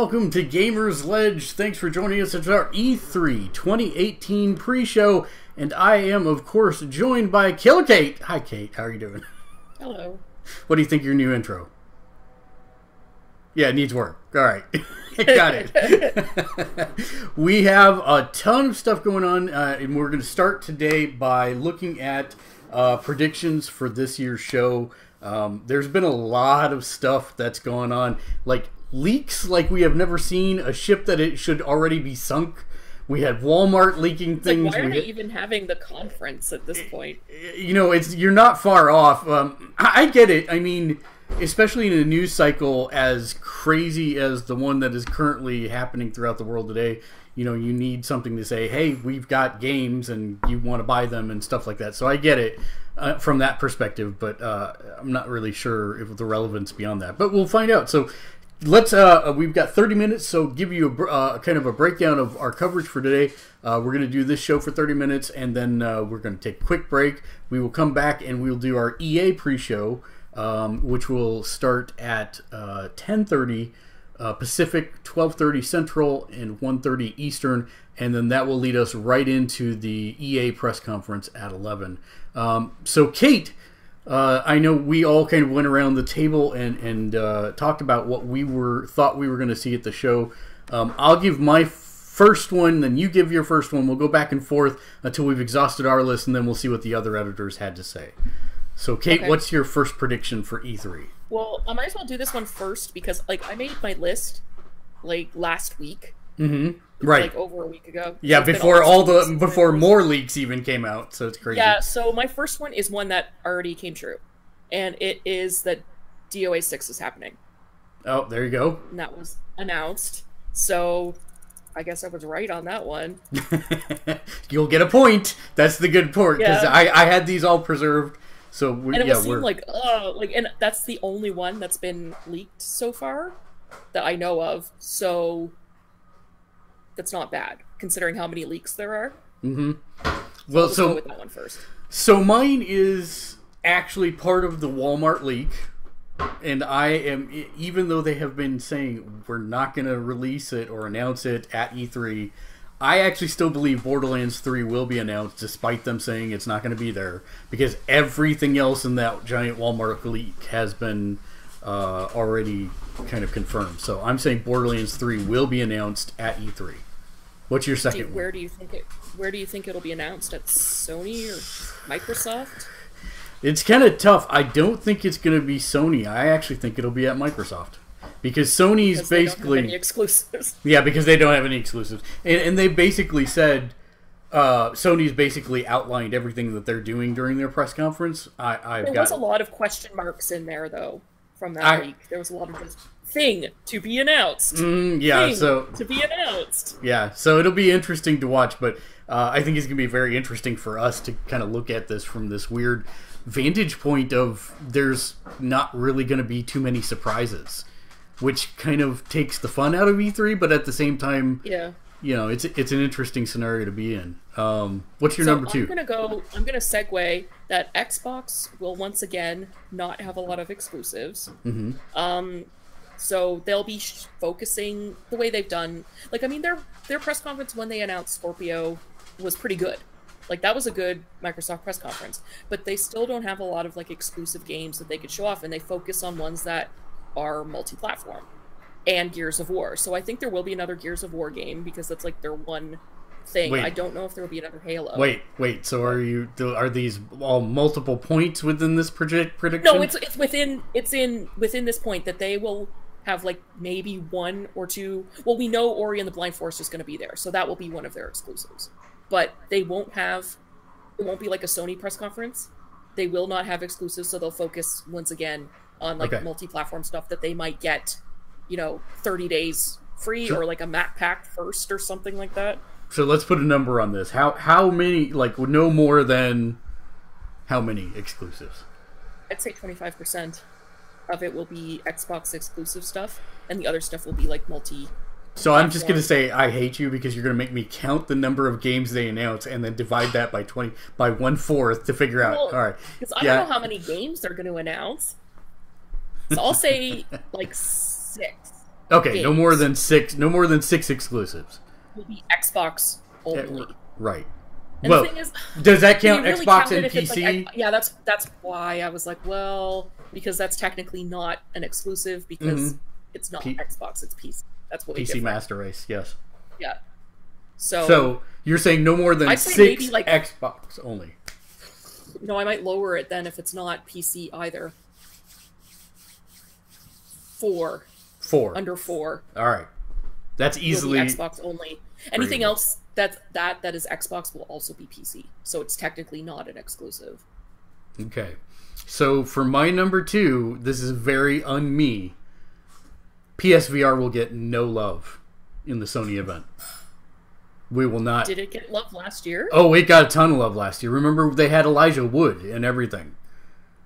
welcome to Gamersledge. Thanks for joining us at our E3 2018 pre-show. And I am, of course, joined by Killer Kate. Hi, Kate. How are you doing? Hello. What do you think of your new intro? Yeah, it needs work. All right. Got it. We have a ton of stuff going on, and we're going to start today by looking at predictions for this year's show. There's been a lot of stuff that's going on, like leaks like we have never seen, a ship that it should already be sunk. We had Walmart leaking things. Like, why are they even having the conference at this point? You know, you're not far off. I get it. I mean, especially in a news cycle as crazy as the one that is currently happening throughout the world today, you know, you need something to say, hey, we've got games and you want to buy them and stuff like that. So I get it from that perspective, but I'm not really sure if the relevance beyond that. But we'll find out. So let's we've got 30 minutes, so give you a kind of a breakdown of our coverage for today. We're going to do this show for 30 minutes, and then we're going to take a quick break. We will come back and we'll do our EA pre-show, which will start at 10:30 Pacific, 12:30 Central, and 1:30 Eastern, and then that will lead us right into the EA press conference at 11. So Kate, I know we all kind of went around the table and talked about what we thought we were going to see at the show. I'll give my first one, then you give your first one. We'll go back and forth until we've exhausted our list, and then we'll see what the other editors had to say. So, Kate, okay, what's your first prediction for E3? Well, I might as well do this one first because, like, I made my list like last week. Mm-hmm. Right. Like over a week ago. Yeah, before before more leaks even came out, so it's crazy. Yeah, so my first one is one that already came true, and it is that DOA 6 is happening. Oh, there you go. And that was announced. So I guess I was right on that one. You'll get a point. That's the good part, because yeah. I had these all preserved. So and it was like and that's the only one that's been leaked so far that I know of. So that's not bad considering how many leaks there are. Mm-hmm. Well, so go with that one first. So mine is actually part of the Walmart leak, and I am, even though they have been saying we're not going to release it or announce it at E3, I actually still believe Borderlands 3 will be announced, despite them saying it's not going to be there, because everything else in that giant Walmart leak has been already kind of confirmed. So I'm saying Borderlands 3 will be announced at E3. What's your second one? Where do you think it'll be announced? At Sony or Microsoft? It's kind of tough. I don't think it's going to be Sony. I actually think it'll be at Microsoft. Because Sony's basically... They don't have any exclusives. Yeah, because they don't have any exclusives. And they basically said... Sony's basically outlined everything that they're doing during their press conference. There was a lot of question marks in there, though, from that week. There was a lot of just... Thing to be announced. Yeah, so to be announced. Yeah, so it'll be interesting to watch, but I think it's gonna be very interesting for us to kind of look at this from this weird vantage point of there's not really gonna be too many surprises, which kind of takes the fun out of E3, but at the same time, yeah, you know, it's an interesting scenario to be in. What's your number two? I'm gonna segue that Xbox will once again not have a lot of exclusives. Mm-hmm. So they'll be focusing the way they've done. Like, I mean, their press conference when they announced Scorpio was pretty good. Like, that was a good Microsoft press conference. But they still don't have a lot of, like, exclusive games that they could show off, and they focus on ones that are multi-platform. And Gears of War. So I think there will be another Gears of War game, because that's, like, their one thing. Wait. I don't know if there will be another Halo. Wait. So are these all multiple points within this prediction? No, it's within this point that they will have like maybe one or two. Well, we know Ori and the Blind Forest is going to be there, so that will be one of their exclusives. But they won't have. It won't be like a Sony press conference. They will not have exclusives, so they'll focus once again on like multi-platform stuff that they might get, 30 days free or like a map pack first or something like that. So let's put a number on this. How many, like, no more than how many exclusives? I'd say 25% of it will be Xbox exclusive stuff, and the other stuff will be like multi. So I'm just going to say I hate you because you're going to make me count the number of games they announce and then divide that by 1/4 to figure out. All right. Because I don't know how many games they're going to announce. So I'll say like 6. Okay, games no more than 6. No more than 6 exclusives. will be Xbox only. Right. And well, the thing is, does that count really Xbox count and if it's PC? like, yeah, that's why I was like, well, because that's technically not an exclusive because it's not Xbox, it's PC. That's what PC different. Master Race, yes. Yeah. So you're saying no more than I'd say 6 maybe, like, Xbox only. No, I might lower it then if it's not PC either. 4. 4. Under 4. All right. That's easily Xbox only. Anything else that is Xbox will also be PC. So it's technically not an exclusive. Okay. So for my number 2, this is very un-me. PSVR will get no love in the Sony event. We will not. Did it get love last year? Oh, it got a ton of love last year. Remember, they had Elijah Wood and everything.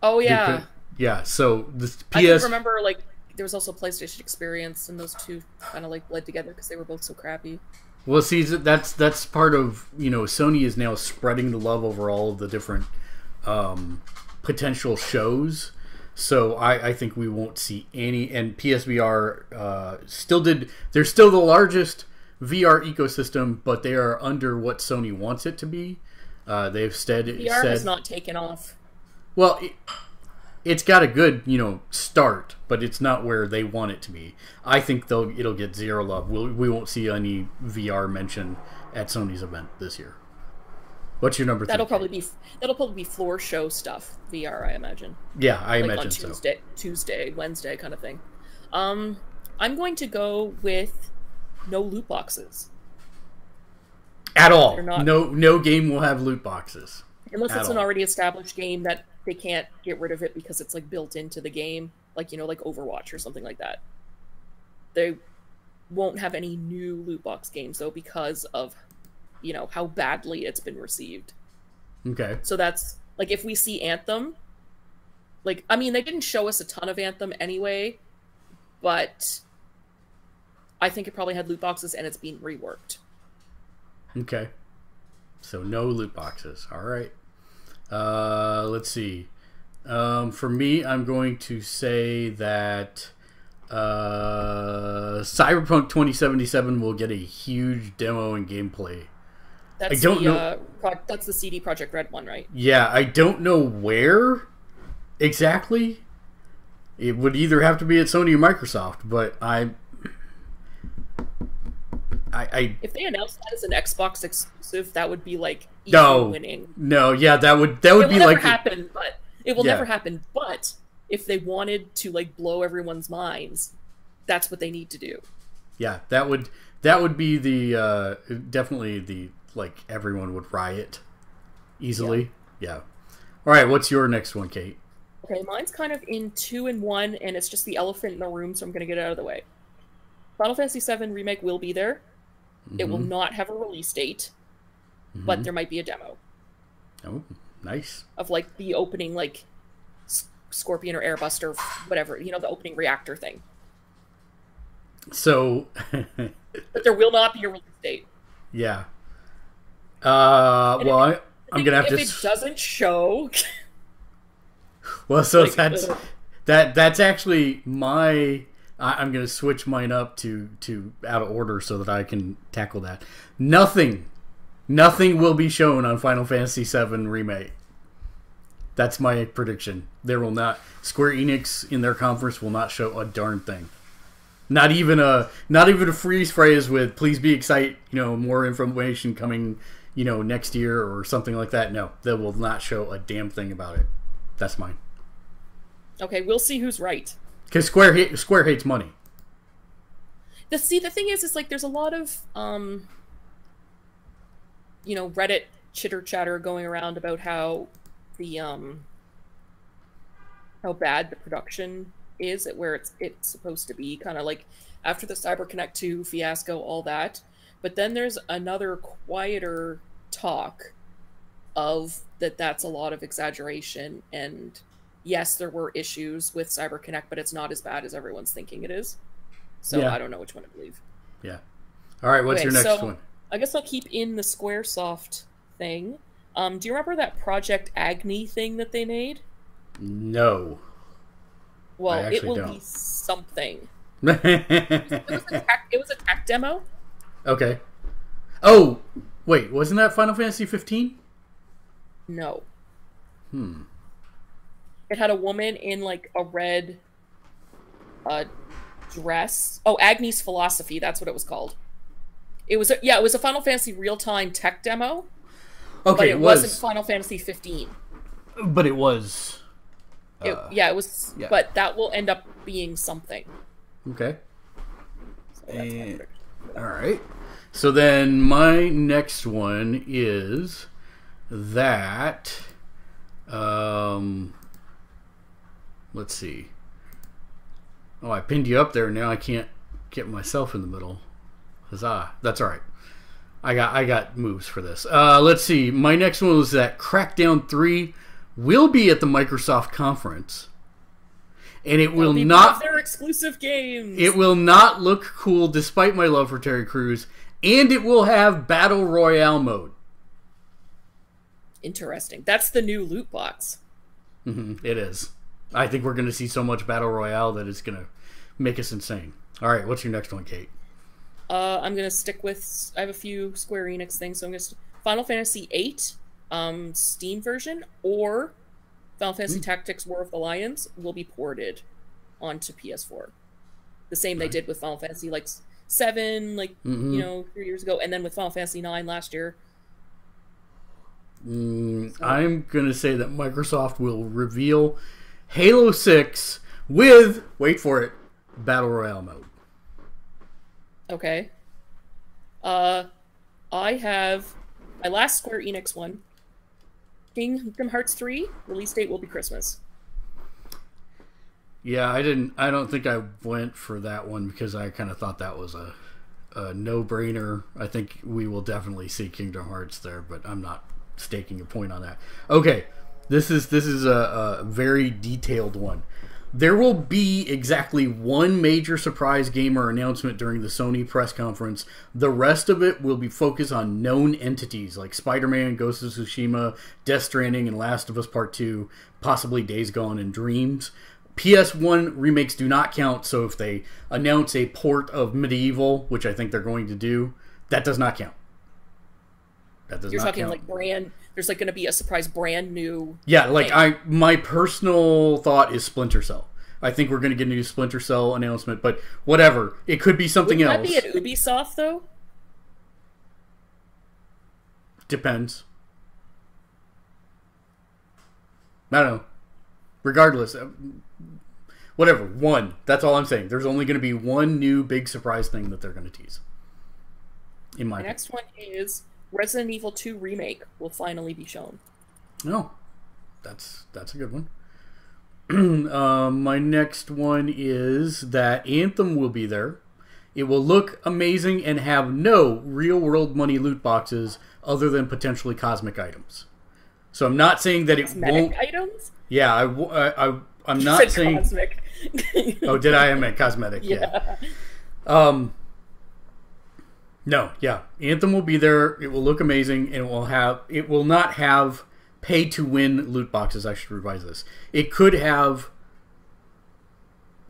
Oh, yeah. Yeah, so the PS... I can remember, like, there was also PlayStation Experience, and those two kind of, like, bled together because they were both so crappy. Well, see, that's part of, Sony is now spreading the love over all of the different potential shows. So I think we won't see any. And PSVR they're still the largest VR ecosystem, but they are under what Sony wants it to be. They've said VR has not taken off. Well, it's got a good, start, but it's not where they want it to be. I think it'll get zero love. We won't see any VR mention at Sony's event this year. What's your number 3? That'll probably be floor show stuff, VR, I imagine. Yeah, I like imagine on Tuesday, Wednesday kind of thing. I'm going to go with no loot boxes. At all. No game will have loot boxes. Unless it's an already established game that they can't get rid of it because it's like built into the game, like like Overwatch or something like that. They won't have any new loot box games though because of how badly it's been received. Okay. So that's like if we see Anthem, like I mean they didn't show us a ton of Anthem anyway, but I think it probably had loot boxes and it's being reworked. Okay. So no loot boxes. All right. Let's see. For me, I'm going to say that Cyberpunk 2077 will get a huge demo and gameplay. That's that's the CD Projekt Red one, right? Yeah, I don't know where exactly. It would either have to be at Sony or Microsoft, but if they announced that as an Xbox exclusive, that would be like winning. No, yeah, that would be like it will never happen. But if they wanted to like blow everyone's minds, that's what they need to do. Yeah, that would be the definitely the like everyone would riot easily. Yeah. All right, what's your next one, Kate? Okay, mine's kind of in 2 and 1, and it's just the elephant in the room, so I'm going to get it out of the way. Final Fantasy VII Remake will be there. Mm-hmm. It will not have a release date, but there might be a demo. Oh, nice. Of like the opening, like Scorpion or Airbuster, whatever, the opening reactor thing. So, but there will not be a release date. Yeah. Well, I'm gonna have to. If it doesn't show. Well, so like, that's actually my. I'm gonna switch mine up to out of order so that I can tackle that. Nothing will be shown on Final Fantasy VII Remake. That's my prediction. There will not. Square Enix in their conference will not show a darn thing. Not even a freeze phrase with "Please be excited." More information coming. Next year or something like that. No, they will not show a damn thing about it. That's mine. Okay, we'll see who's right. Because Square hates money. The thing is like there's a lot of Reddit chitter chatter going around about how the how bad the production is at where it's supposed to be, kind of like after the CyberConnect 2 fiasco, all that. But then there's another quieter talk of that's a lot of exaggeration, and yes, there were issues with CyberConnect, but it's not as bad as everyone's thinking it is. So yeah. I don't know which one to believe. Yeah. All right, what's your next one? I guess I'll keep in the Squaresoft thing. Do you remember that Project Agni thing that they made? No. Well, it will be something. It was a tech demo. Okay. Oh, wait, wasn't that Final Fantasy 15? No. It had a woman in like a red dress. Oh, Agni's Philosophy. That's what it was called. It was it was a Final Fantasy real-time tech demo. Okay, but it wasn't Final Fantasy 15. But it was. It was. Yeah. But that will end up being something. Okay. So all right. So then my next one is that. Let's see. Oh, I pinned you up there. Now I can't get myself in the middle. Huzzah! That's all right. I got moves for this. Let's see. My next one was that Crackdown 3 will be at the Microsoft conference, and it will not. Their exclusive games. It will not look cool, despite my love for Terry Crews, and it will have Battle Royale mode. Interesting. That's the new loot box. It is. I think we're going to see so much Battle Royale that it's going to make us insane. All right, what's your next one, Kate? I'm going to stick with... I have a few Square Enix things, so I'm going to... Final Fantasy VIII, Steam version, or Final Fantasy Tactics War of the Lions will be ported onto PS4. The same they did with Final Fantasy, like, 7, like, you know, 3 years ago, and then with Final Fantasy 9 last year. I'm going to say that Microsoft will reveal Halo 6 with, wait for it, Battle Royale mode. Okay. I have my last Square Enix one. Kingdom Hearts 3, release date will be Christmas. Yeah, I don't think I went for that one because I kind of thought that was a no-brainer. I think we will definitely see Kingdom Hearts there, but I'm not staking a point on that. Okay, this is a very detailed one. There will be exactly one major surprise gamer announcement during the Sony press conference. The rest of it will be focused on known entities like Spider-Man, Ghost of Tsushima, Death Stranding, and Last of Us Part 2, possibly Days Gone and Dreams. PS1 remakes do not count, so if they announce a port of Medieval, which I think they're going to do, that does not count. That does You're not talking count. like brand... There's like going to be a surprise brand new... Yeah, like thing. my personal thought is Splinter Cell. I think we're going to get a new Splinter Cell announcement, but whatever. It could be something else. Would that be at Ubisoft, though? Depends. I don't know. Regardless. Whatever. One. That's all I'm saying. There's only going to be one new big surprise thing that they're going to tease. In my opinion. Next one is Resident Evil 2 Remake will finally be shown. Oh. That's a good one. My next one is that Anthem will be there. It will look amazing and have no real-world money loot boxes other than potentially cosmic items. So I'm not saying that it won't... items? Yeah, I'm not saying... Cosmic. Oh, did I? I meant cosmetic, yeah. No, yeah. Anthem will be there. It will look amazing, and it will not have pay-to-win loot boxes. I should revise this. It could have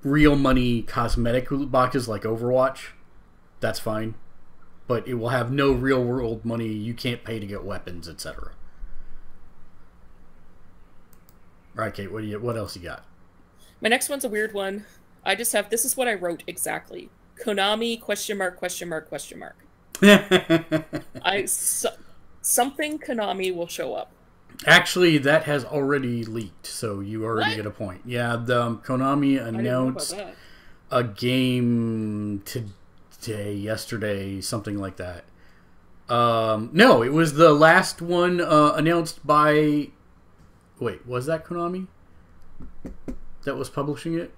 real money cosmetic loot boxes like Overwatch. That's fine. But it will have no real-world money. You can't pay to get weapons, etc. All right, Kate, what else you got? My next one's a weird one. I just have... This is what I wrote exactly. Konami, question mark, question mark, question mark. Something Konami will show up. Actually, that has already leaked, so you already get a point. Yeah, Konami announced a game yesterday, something like that. No, it was the last one announced by... Wait, was that Konami that was publishing it?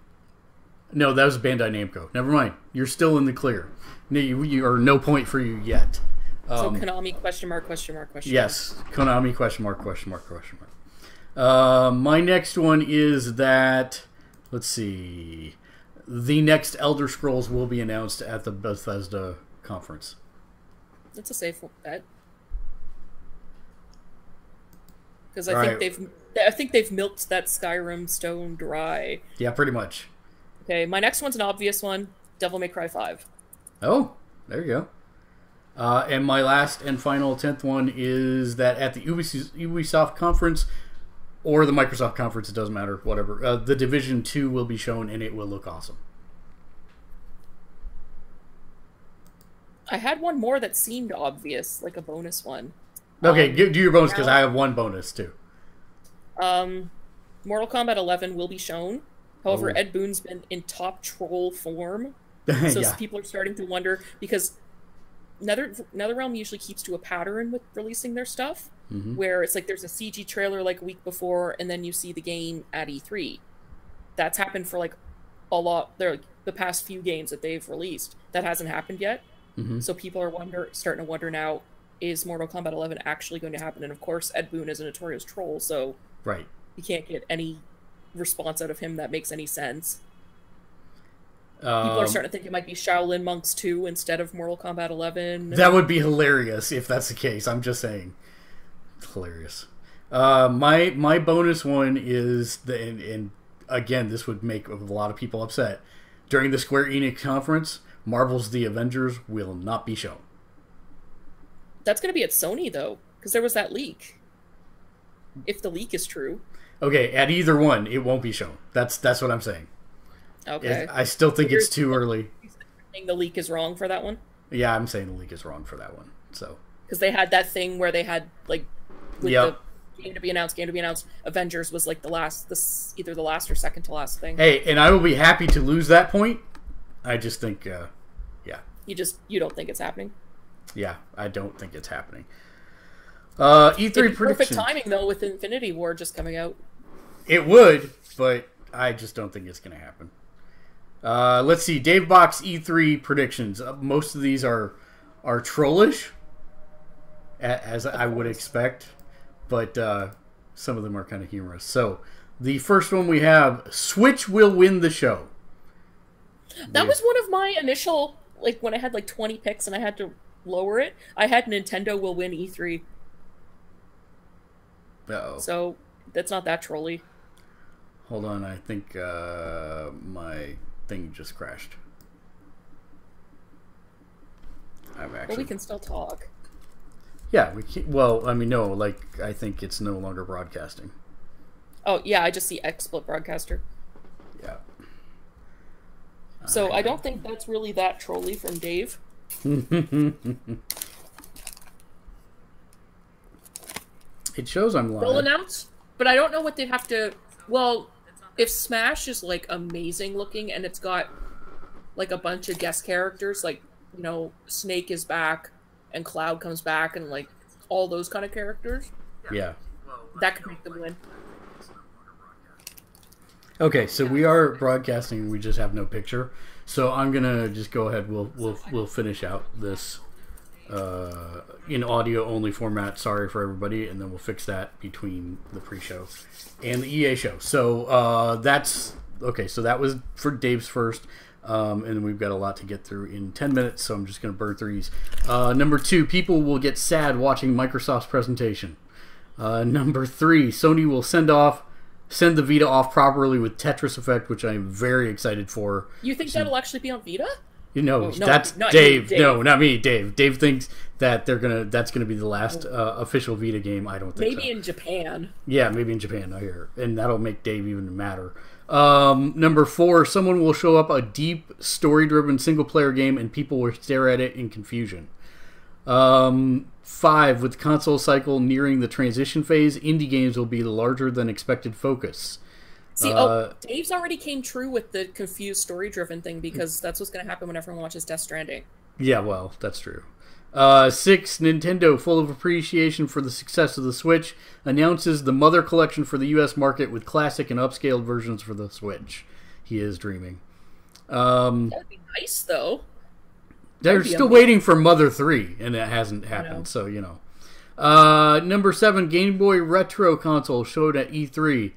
No, that was Bandai Namco. Never mind. You're still in the clear. You are no point for you yet. So Konami, question mark, question mark, question mark. Yes, Konami, question mark, question mark, question mark. My next one is that, let's see, the next Elder Scrolls will be announced at the Bethesda conference. That's a safe bet. Because I think they've milked that Skyrim stone dry. Yeah, pretty much. Okay, my next one's an obvious one. Devil May Cry 5. Oh, there you go. And my last and final 10th one is that at the Ubisoft conference or the Microsoft conference, it doesn't matter, whatever, the Division 2 will be shown and it will look awesome. I had one more that seemed obvious, like a bonus one. Okay, do your bonus because I have one bonus too. Mortal Kombat 11 will be shown. However, Ed Boon's been in top troll form. So Yeah. people are starting to wonder, because NetherRealm usually keeps to a pattern with releasing their stuff, where it's like there's a CG trailer like a week before, and then you see the game at E3. That's happened for like a lot. They're like the past few games that they've released. That hasn't happened yet. So people are starting to wonder now, is Mortal Kombat 11 actually going to happen? And of course, Ed Boon is a notorious troll, so Right. you can't get any response out of him that makes any sense. People are starting to think it might be Shaolin Monks 2 instead of Mortal Kombat 11. That would be hilarious if that's the case. I'm just saying. Hilarious. My bonus one is, and again, this would make a lot of people upset. During the Square Enix conference, Marvel's The Avengers will not be shown. That's going to be at Sony, though, because there was that leak. If the leak is true. Okay, at either one, it won't be shown. That's what I'm saying. Okay. I still think it's too early. You think the leak is wrong for that one? Yeah, I'm saying the leak is wrong for that one. So because they had that thing where they had like with the game to be announced, Avengers was like either the last or second to last thing. Hey, and I will be happy to lose that point. I just think, You don't think it's happening? Yeah, I don't think it's happening. E3 It'd be perfect predictions. timing though, with Infinity War just coming out. It would, but I just don't think it's going to happen. Let's see, Dave Box E3 predictions. Most of these are trollish, as I would expect, but some of them are kind of humorous. So, the first one we have: Switch will win the show. That was one of my initial, like when I had like 20 picks and I had to lower it. I had Nintendo will win E3. Uh-oh. So that's not that trolly. Hold on, I think my thing just crashed. Well, we can still talk. Yeah, we can. Well, I mean, no, like I think it's no longer broadcasting. Oh yeah, I just see XSplit Broadcaster. Yeah. So I don't think that's really that trolly from Dave. It shows I'm live. They'll announce, but I don't know what they'd have to. Well, if Smash is like amazing looking and it's got like a bunch of guest characters, like Snake is back and Cloud comes back and like all those kind of characters, Yeah. that could make them win. Okay, so we are broadcasting. We just have no picture. So I'm gonna just go ahead. We'll finish out this in audio only format. Sorry for everybody, and then we'll fix that between the pre-show and the EA show. So that's okay. So that was for Dave's first, and we've got a lot to get through in 10 minutes. So I'm just gonna burn through these. Number 2, people will get sad watching Microsoft's presentation. Number 3, Sony will send the Vita off properly with Tetris Effect, which I'm very excited for. You think that'll actually be on Vita? No, no, that's not Dave. you, Dave. No, not me, Dave. Dave thinks that that's gonna be the last official Vita game. I don't think Maybe in Japan. Yeah, maybe in Japan, I hear. And that'll make Dave even madder. Number 4, someone will show up a deep, story-driven single-player game and people will stare at it in confusion. 5, with the console cycle nearing the transition phase, indie games will be the larger-than-expected focus. See, Dave's already came true with the confused story-driven thing because that's what's going to happen when everyone watches Death Stranding. Yeah, well, that's true. 6, Nintendo, full of appreciation for the success of the Switch, announces the Mother Collection for the U.S. market with classic and upscaled versions for the Switch. He is dreaming. That'd be nice, though. They're still waiting for Mother 3, and it hasn't happened, so, Number 7, Game Boy Retro console showed at E3.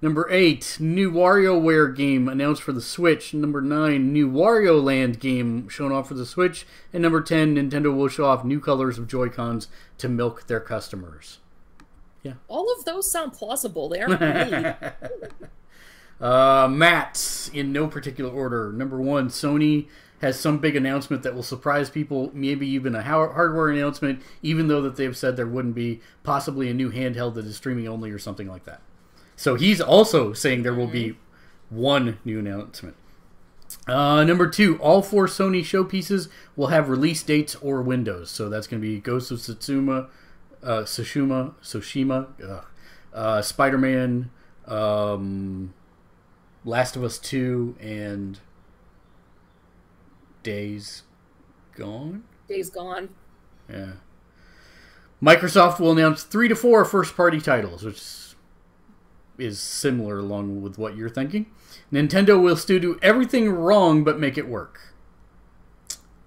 Number 8, new WarioWare game announced for the Switch. Number 9, new Wario Land game shown off for the Switch. And number 10, Nintendo will show off new colors of Joy-Cons to milk their customers. Yeah. All of those sound plausible. They aren't really. Matt, in no particular order. Number 1, Sony has some big announcement that will surprise people, maybe even a hardware announcement, even though that they've said there wouldn't be, possibly a new handheld that is streaming only or something like that. So he's also saying there will be one new announcement. Number 2, all 4 Sony showpieces will have release dates or windows. So that's going to be Ghost of Tsushima, Spider-Man, Last of Us 2, and Days Gone? Days Gone. Yeah. Microsoft will announce 3 to 4 first-party titles, which is similar along with what you're thinking. Nintendo will still do everything wrong but make it work.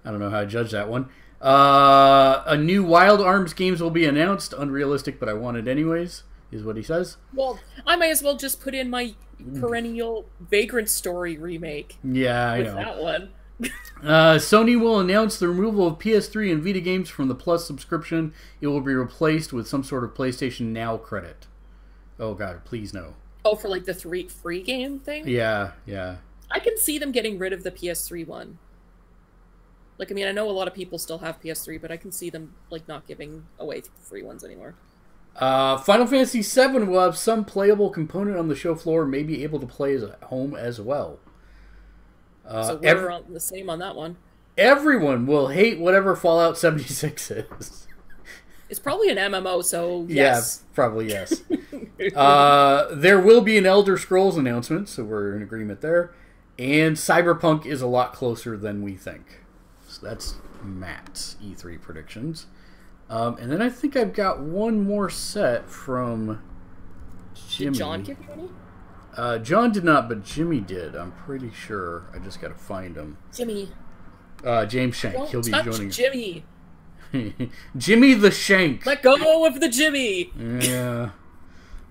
I don't know how to judge that one. A new Wild Arms games will be announced. Unrealistic, but I want it anyways, is what he says. Well, I might as well just put in my perennial Vagrant Story remake. Yeah, I know. That one. Sony will announce the removal of PS3 and Vita games from the Plus subscription. It will be replaced with some sort of PlayStation Now credit. Oh god, please no. Oh, for like the free game thing? Yeah, yeah. I can see them getting rid of the PS3 one. Like, I mean, I know a lot of people still have PS3, but I can see them like not giving away free ones anymore. Final Fantasy VII will have some playable component on the show floor, may be able to play at home as well. So we're on the same on that one. Everyone will hate whatever Fallout 76 is. It's probably an MMO, so yes. Yeah, probably yes. There will be an Elder Scrolls announcement, so we're in agreement there. And Cyberpunk is a lot closer than we think. So that's Matt's E3 predictions. And then I think I've got one more set from Jimmy. Did John give you any? John did not, but Jimmy did. I'm pretty sure. I just got to find him. Jimmy. James Shank. Don't He'll be touch joining. Jimmy. Jimmy the Shank. Let go of the Jimmy. Yeah.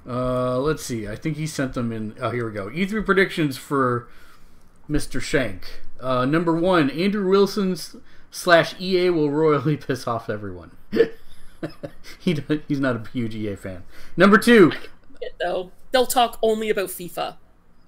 Let's see. I think he sent them in. Oh, here we go. E3 predictions for Mr. Shank. Number 1, Andrew Wilson's /EA will royally piss off everyone. He's not a huge EA fan. Number 2. Though they'll talk only about FIFA.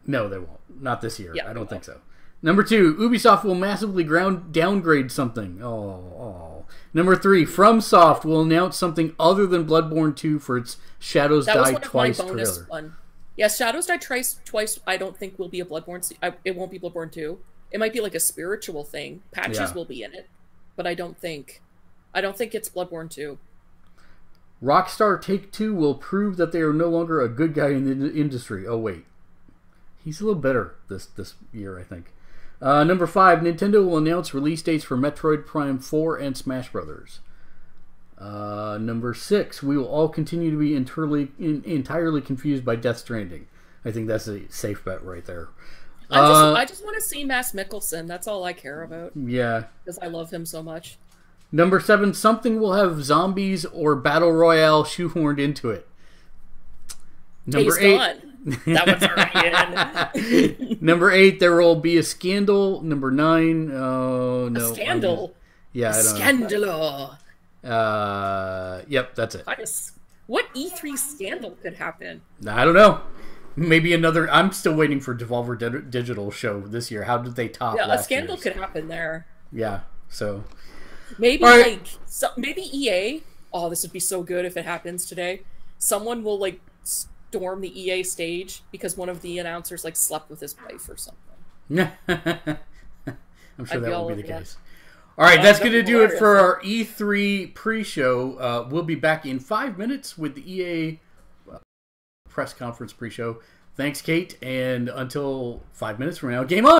No, they won't. Not this year. Yeah, I don't think so. Number 2, Ubisoft will massively downgrade something. Oh. Number 3, FromSoft will announce something other than Bloodborne 2 for its Shadows Die Twice trailer. One. Yes, Shadows Die Twice. I don't think will be a Bloodborne. It won't be Bloodborne 2. It might be like a spiritual thing. Patches will be in it, but I don't think it's Bloodborne 2. Rockstar Take-Two will prove that they are no longer a good guy in the industry. Oh wait, he's a little better this year, I think. Number 5, Nintendo will announce release dates for Metroid Prime 4 and Smash Brothers. Number 6, we will all continue to be entirely confused by Death Stranding. I think that's a safe bet right there. I just want to see Mads Mikkelsen. That's all I care about. Yeah. Because I love him so much. Number 7, something will have zombies or Battle Royale shoehorned into it. Number 8. That one's already in. Number 8, there will be a scandal. Number 9, no. A scandal? Yeah, I don't Scandalo. know. Yep, that's it. What E3 scandal could happen? I don't know. Maybe another. I'm still waiting for Devolver Digital show this year. How did they top? Yeah, a scandal could happen there. Yeah. So maybe maybe EA. Oh, this would be so good if it happens today. Someone will like storm the EA stage because one of the announcers like slept with his wife or something. I'm sure that will be the case. All right, that's going to do it for our E3 pre-show. We'll be back in 5 minutes with the EA press conference pre-show. Thanks, Kate, and until 5 minutes from now, game on!